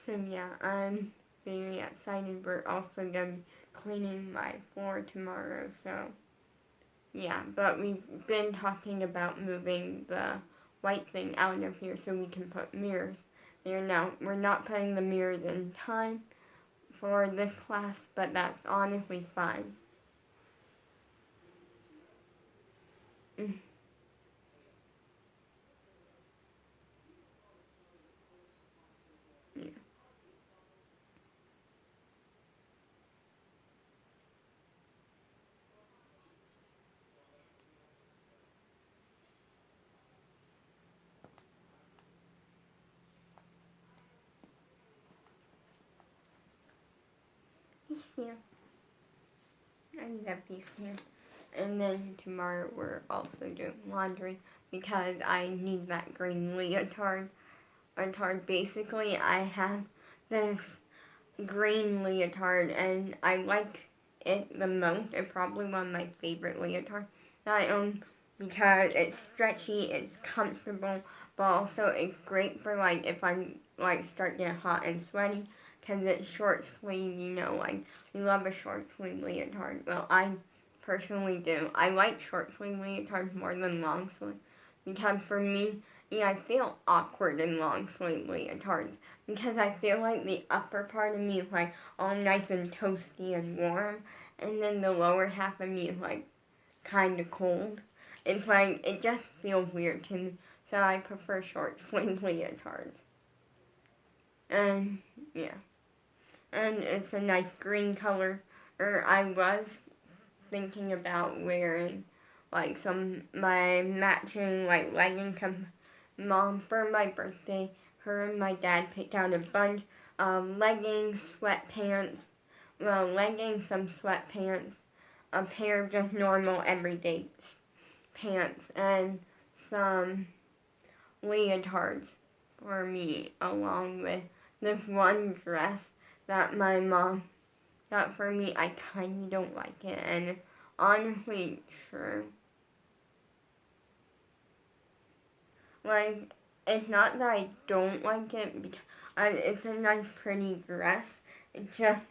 so yeah, I'm very excited. We're also going to be cleaning my floor tomorrow, so yeah. But we've been talking about moving the white thing out of here so we can put mirrors there. Now, we're not putting the mirrors in time for this class, but that's honestly fine. Mm. Yeah. He's here. I love he's here. And then tomorrow we're also doing laundry because I need that green leotard. Basically, I have this green leotard, and I like it the most. It's probably one of my favorite leotards that I own because it's stretchy, it's comfortable, but also it's great for like if I'm like start getting hot and sweaty because it's short sleeve. Like we love a short sleeve leotard. Well, I personally do. I like short sleeve leotards more than long sleeve because for me, I feel awkward in long sleeve leotards because I feel like the upper part of me is like all nice and toasty and warm, and then the lower half of me is like kind of cold. It's like it just feels weird to me, so I prefer short sleeve leotards. And yeah, and it's a nice green color. Or I was thinking about wearing like my matching like leggings. Mom, for my birthday, her and my dad picked out a bunch of leggings, sweatpants, leggings, some sweatpants, a pair of just normal everyday pants, and some leotards for me, along with this one dress that my mom got for me. I kind of don't like it, and honestly, true. Like, it's not that I don't like it, because it's a nice, pretty dress. It's just,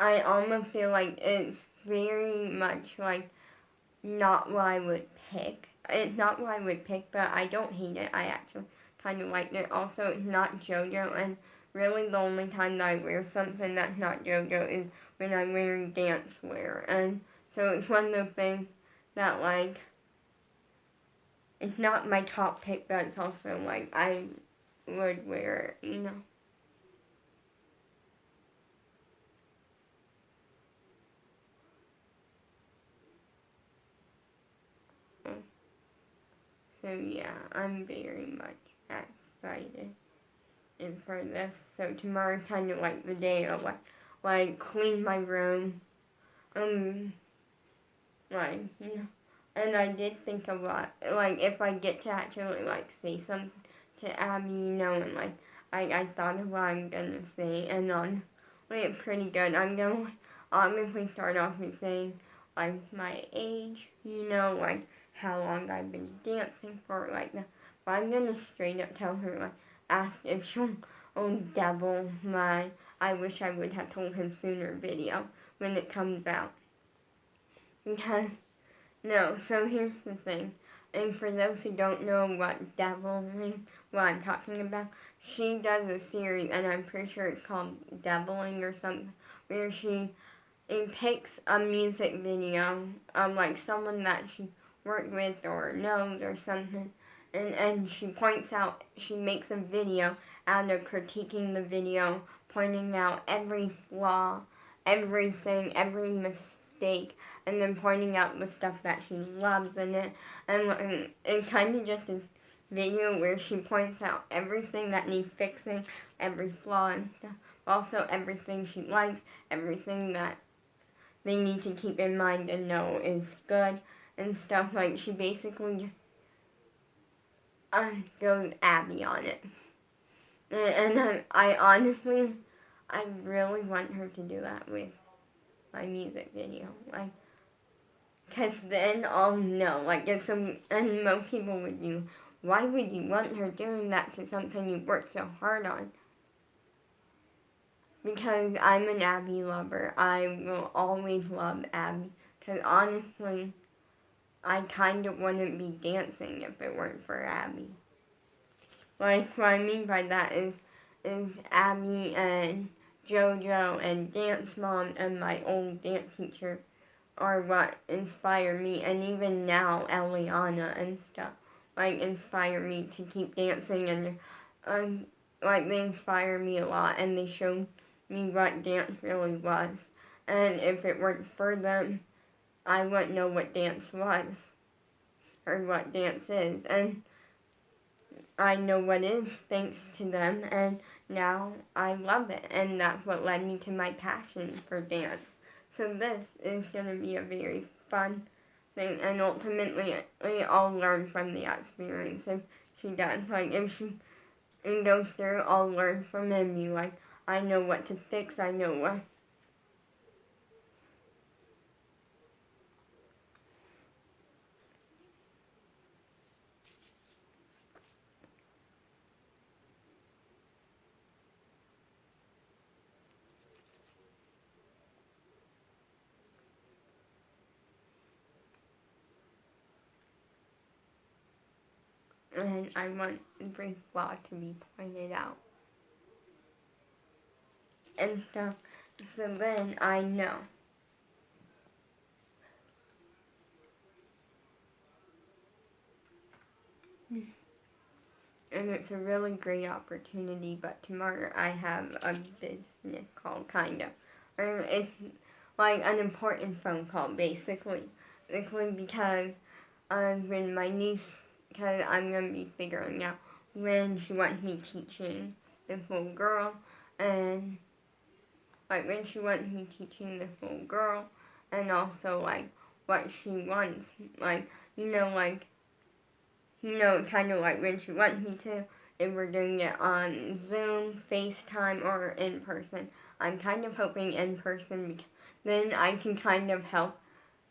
I almost feel like it's very much like not what I would pick. It's not what I would pick, but I don't hate it. I actually kind of like it. Also, it's not JoJo, and really the only time that I wear something that's not JoJo is when I'm wearing dance wear. And so it's one of those things that, like, it's not my top pick, but it's also, like, I would wear it. So yeah, I'm very much excited and for this. So tomorrow kind of like the day of like clean my room. Um like, and I did think a lot, like if I get to actually like say something to Abby, and like I thought of what I'm gonna say, and it's pretty good. I'm gonna obviously start off with saying like my age, like how long I've been dancing for, like that. But I'm gonna straight up tell her, like, ask if she'll double my I wish I would have told him sooner video when it comes out. Because, no, so here's the thing. And for those who don't know what I'm talking about, she does a series, and I'm pretty sure it's called Deviling or something, where she picks a music video of like someone that she worked with or knows or something, and she makes a video out of critiquing the video, pointing out every flaw, everything, every mistake, and then pointing out the stuff that she loves in it, and kind of just a video where she points out everything that needs fixing, every flaw and stuff, also everything she likes, everything that they need to keep in mind and know is good and stuff. Like, she basically goes Abby on it. And I honestly, I really want her to do that with my music video. Like, because then I'll know. Like, and most people would do, why would you want her doing that to something you worked so hard on? Because I'm an Abby lover. I will always love Abby. Because honestly, I kind of wouldn't be dancing if it weren't for Abby. Like, what I mean by that is Abby and JoJo and Dance Mom and my old dance teacher are what inspire me. And even now, Eliana and stuff, like, inspire me to keep dancing. And, like, they inspire me a lot. And they show me what dance really was. And if it weren't for them, I wouldn't know what dance was or what dance is. And I know what is thanks to them, and now I love it. And that's what led me to my passion for dance. So this is going to be a very fun thing, and ultimately I'll learn from the experience if she does. Like, if she goes through, I'll learn from him. Like, I know what to fix. I know what. And I want every flaw to be pointed out. And so then I know. And it's a really great opportunity, but tomorrow I have a business call, kind of. Or it's like an important phone call, basically. Basically because when my niece, because I'm going to be figuring out when she wants me teaching this little girl, and like when she wants me teaching this little girl, and also like what she wants, like, kind of like when she wants me to, if we're doing it on Zoom, FaceTime, or in person. I'm kind of hoping in person because then I can kind of help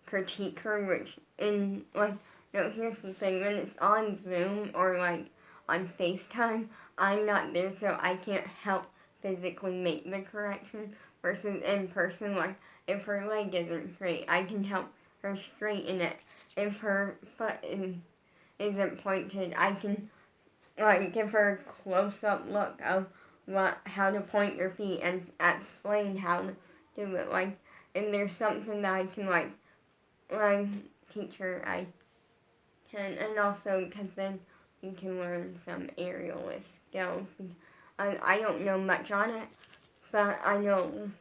critique her, which in like, here's the thing, when it's on Zoom or like on FaceTime, I'm not there, so I can't help physically make the correction versus in person, like if her leg isn't straight, I can help her straighten it. If her foot isn't pointed, I can like give her a close-up look of how to point your feet and explain how to do it. Like if there's something that I can like teach her, I can, and also because then you can learn some aerialist skills. I don't know much on it, but I know.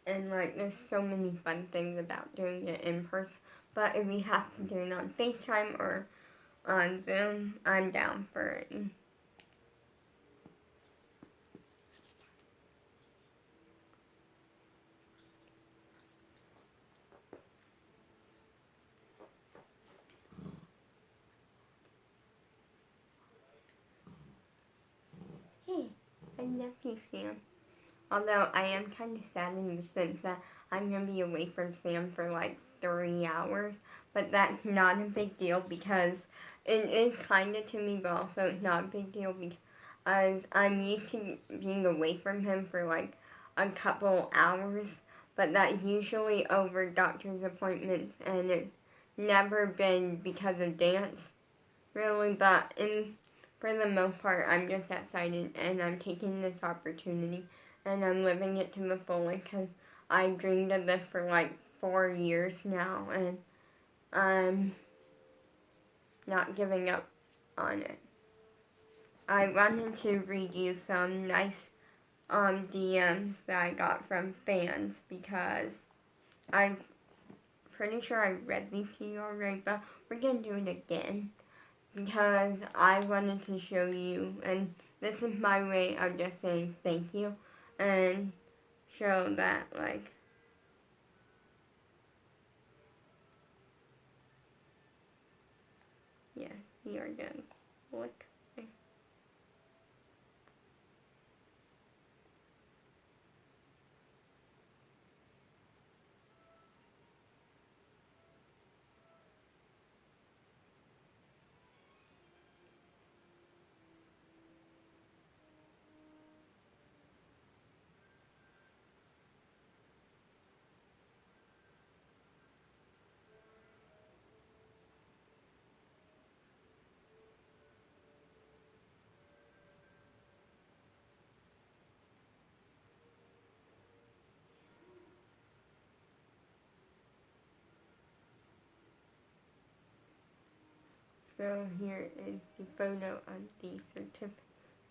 And like there's so many fun things about doing it in person. But if we have to do it on FaceTime or on Zoom, I'm down for it. Hey, I love you, Sam. Although I am kind of sad in the sense that I'm going to be away from Sam for like 3 hours. But that's not a big deal because it is kind of to me, but also it's not a big deal because I'm used to being away from him for like a couple hours. But that's usually over doctor's appointments, and it's never been because of dance, really. But for the most part, I'm just excited, and I'm taking this opportunity, and I'm living it to the fullest because I dreamed of this for like 4 years now, and I'm not giving up on it. I wanted to read you some nice DMs that I got from fans because I'm pretty sure I read these to you already, but we're going to do it again because I wanted to show you, and this is my way of just saying thank you and show that, like, yeah, you are gonna click. So here is the photo of the certificate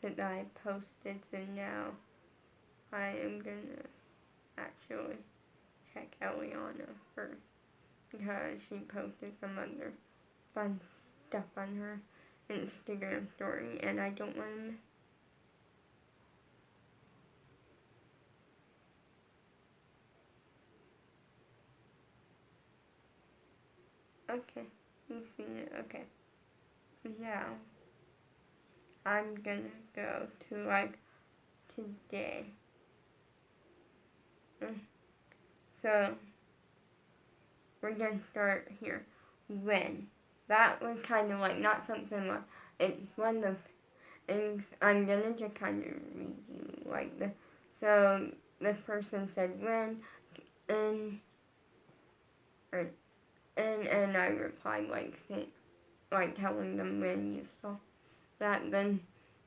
that I posted. So now I am gonna actually check Eliana first because she posted some other fun stuff on her Instagram story and I don't want to miss. Okay, you've seen it. Okay. Now, I'm gonna go to like today. So, we're gonna start here. When. That was kind of like not something like, it's one of the things I'm gonna just kind of read you like the. So, this person said when, and, or, and I replied like telling them when you saw that. Then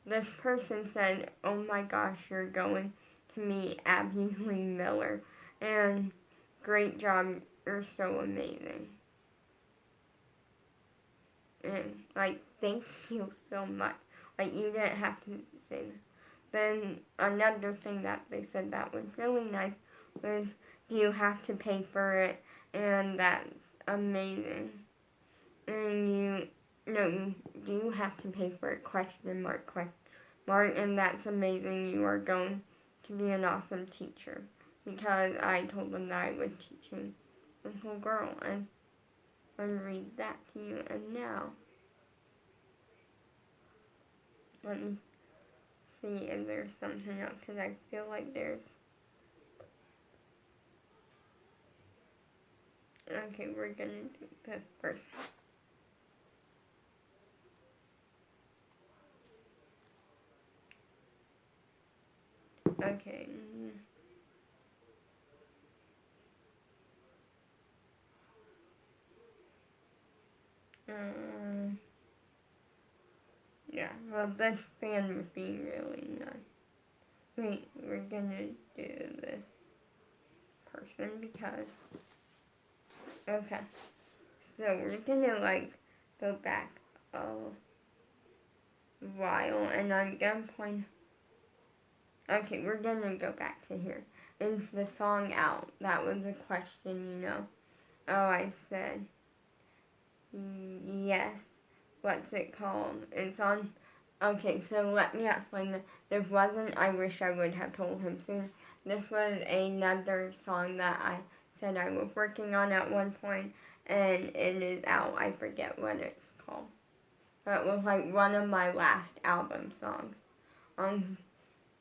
this person said, "Oh my gosh, you're going to meet Abby Lee Miller, and great job, you're so amazing." And like, thank you so much. Like, you didn't have to say that. Then another thing that they said that was really nice was, "Do you have to pay for it?" And that's amazing. And you no, do you have to pay for it? Question mark, question mark. And that's amazing. You are going to be an awesome teacher. Because I told them that I was teaching a little girl. And I'm going to read that to you. And now, let me see if there's something else. Because I feel like there's... Okay, we're going to do this first. Okay. Yeah, well, this fan would be really nice. Wait, we're gonna do this person because... Okay. So we're gonna, like, go back a while, and I'm gonna point... Okay, we're gonna go back to here. Is the song out? That was a question, you know. Oh, I said... Yes. What's it called? It's on... Okay, so let me explain this. This wasn't I Wish I Would Have Told Him Sooner. This was another song that I said I was working on at one point, and it is out. I forget what it's called. But it was like one of my last album songs.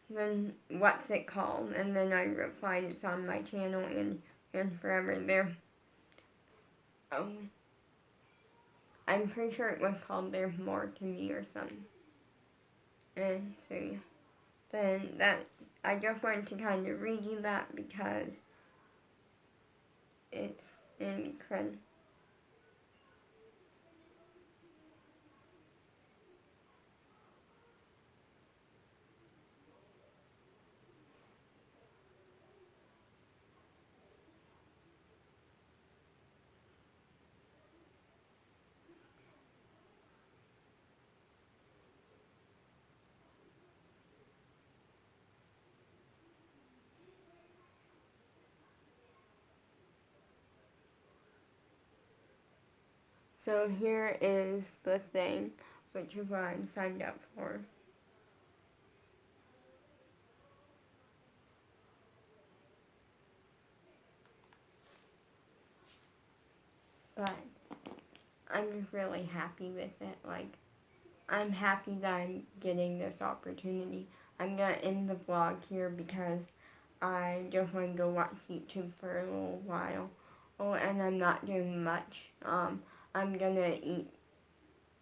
Then what's it called? And then I replied, it's on my channel and forever there. Oh, I'm pretty sure it was called There's More to Me or something. And so yeah. Then that, I just wanted to kind of read you that because it's incredible. So here is the thing, which is what I'm signed up for. But I'm just really happy with it. Like, I'm happy that I'm getting this opportunity. I'm gonna end the vlog here because I just want to go watch YouTube for a little while. Oh, and I'm not doing much. I'm gonna eat,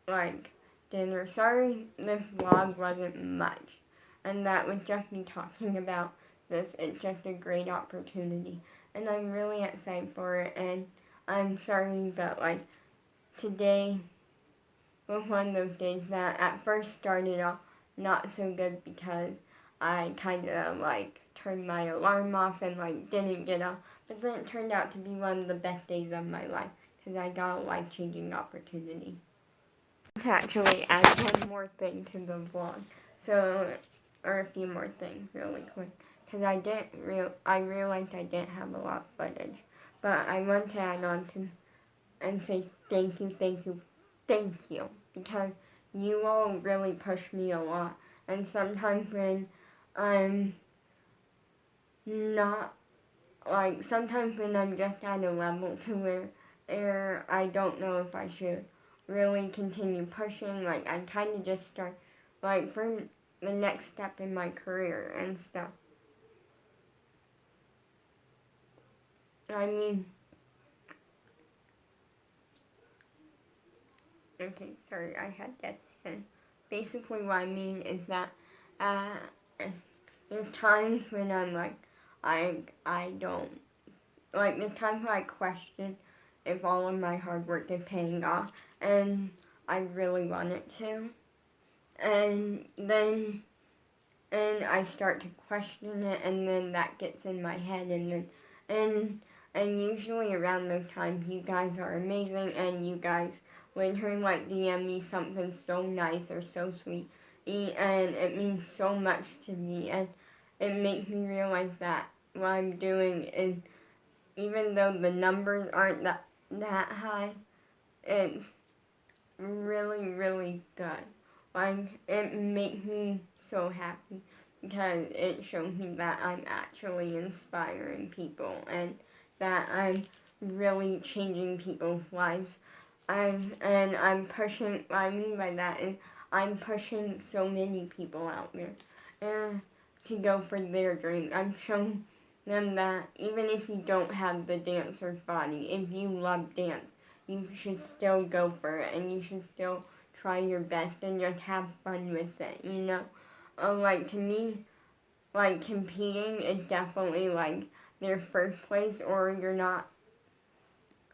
like, dinner. Sorry this vlog wasn't much. And that was just me talking about this. It's just a great opportunity. And I'm really excited for it. And I'm sorry, but, like, today was one of those days that at first started off not so good because I kind of, like, turned my alarm off and, like, didn't get up. But then it turned out to be one of the best days of my life because I got a life-changing opportunity. To actually add one more thing to the vlog. So, or a few more things really quick. because I realized I didn't have a lot of footage. But I want to add on to and say thank you, thank you, thank you, because you all really push me a lot. And sometimes when I'm not, like, sometimes when I'm just at a level to where I don't know if I should really continue pushing, like, I kind of just start, like, for the next step in my career and stuff. I mean, okay, sorry, I had that skin. Basically, what I mean is that there's times when I'm like, I don't, like, there's times where I question if all of my hard work is paying off, and I really want it to. And then, and I start to question it, and then that gets in my head, and usually around those times, you guys are amazing, and you guys literally, like, DM me something so nice or so sweet, and it means so much to me, and it makes me realize that what I'm doing is, even though the numbers aren't that high, it's really, really good. Like, it makes me so happy because it shows me that I'm actually inspiring people and that I'm really changing people's lives. I'm pushing, what I mean by that is I'm pushing so many people out there to go for their dreams. I'm showing them that even if you don't have the dancer's body, if you love dance, you should still go for it and you should still try your best and just have fun with it, you know? Like, to me, like, competing is definitely, like, their first place or you're not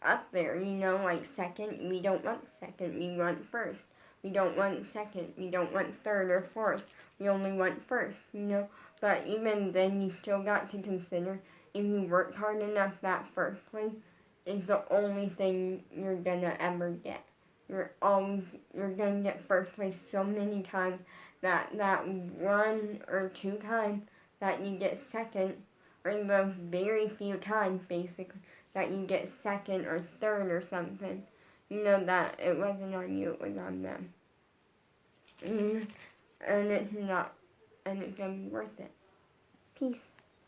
up there, you know? Like, second, we don't want second, we want first. We don't want second, we don't want third or fourth. We only want first, you know? But even then, you still got to consider if you work hard enough, that first place is the only thing you're gonna ever get. You're gonna get first place so many times that 1 or 2 times that you get second, or the very few times basically that you get second or third or something, you know that it wasn't on you, it was on them. And it's not, and it's gonna be worth it. Peace.